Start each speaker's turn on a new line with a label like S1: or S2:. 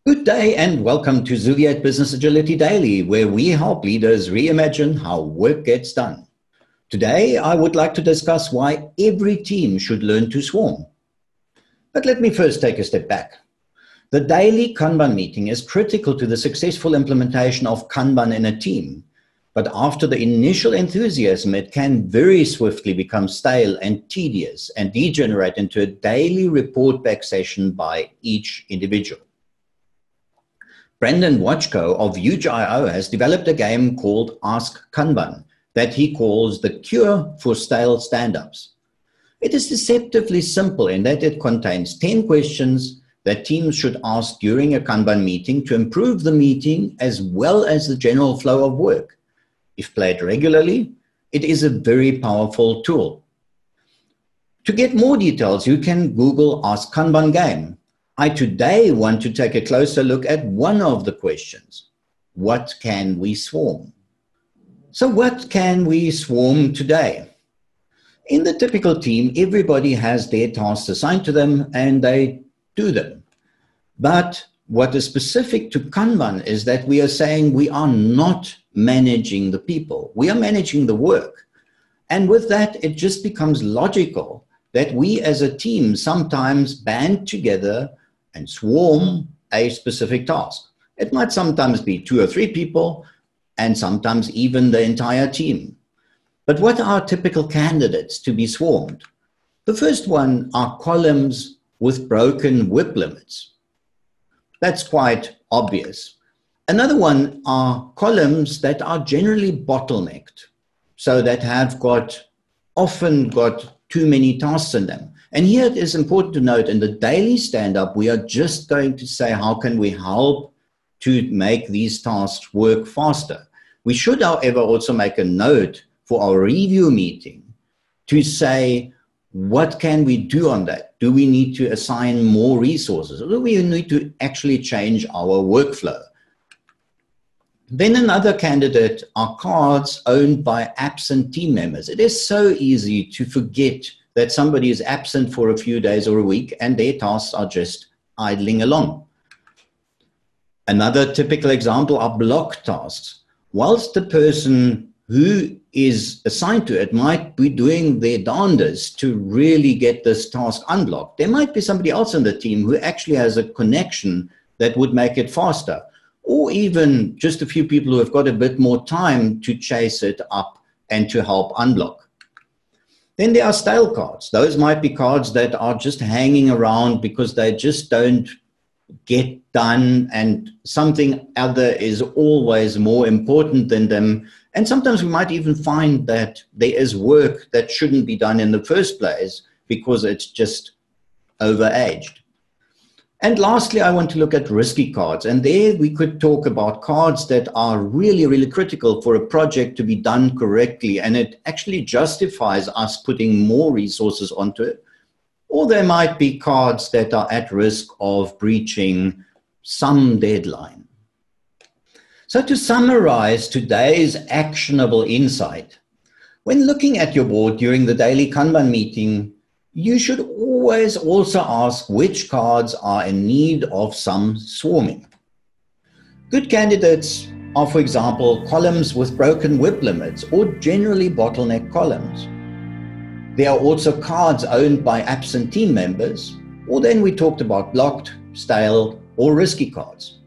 S1: Good day and welcome to Xuviate Business Agility Daily, where we help leaders reimagine how work gets done. Today, I would like to discuss why every team should learn to swarm. But let me first take a step back. The daily Kanban meeting is critical to the successful implementation of Kanban in a team. But after the initial enthusiasm, it can very swiftly become stale and tedious and degenerate into a daily report back session by each individual. Brendan Watchko of HugeIO has developed a game called Ask Kanban that he calls the cure for stale stand-ups. It is deceptively simple in that it contains 10 questions that teams should ask during a Kanban meeting to improve the meeting as well as the general flow of work. If played regularly, it is a very powerful tool. To get more details, you can Google Ask Kanban game. I today want to take a closer look at one of the questions. What can we swarm? So what can we swarm today? In the typical team, everybody has their tasks assigned to them and they do them. But what is specific to Kanban is that we are saying we are not managing the people. We are managing the work. And with that, it just becomes logical that we as a team sometimes band together and swarm a specific task. It might sometimes be 2 or 3 people, and sometimes even the entire team. But what are typical candidates to be swarmed? The first one are columns with broken WIP limits. That's quite obvious. Another one are columns that are generally bottlenecked, so that have often got too many tasks in them. And here it is important to note, in the daily stand-up, we are just going to say, how can we help to make these tasks work faster? We should, however, also make a note for our review meeting to say, what can we do on that? Do we need to assign more resources? Or do we need to actually change our workflow? Then another candidate are cards owned by absent team members. It is so easy to forget that somebody is absent for a few days or a week and their tasks are just idling along. Another typical example are block tasks. Whilst the person who is assigned to it might be doing their darndest to really get this task unblocked, there might be somebody else in the team who actually has a connection that would make it faster, or even just a few people who have got a bit more time to chase it up and to help unblock. Then there are stale cards. Those might be cards that are just hanging around because they just don't get done and something other is always more important than them. And sometimes we might even find that there is work that shouldn't be done in the first place because it's just overaged. And lastly, I want to look at risky cards. And there we could talk about cards that are really, really critical for a project to be done correctly. And it actually justifies us putting more resources onto it. Or there might be cards that are at risk of breaching some deadline. So to summarize today's actionable insight, when looking at your board during the daily Kanban meeting, you should always also ask which cards are in need of some swarming. Good candidates are, for example, columns with broken WIP limits or generally bottleneck columns. There are also cards owned by absent team members, or then we talked about blocked, stale, or risky cards.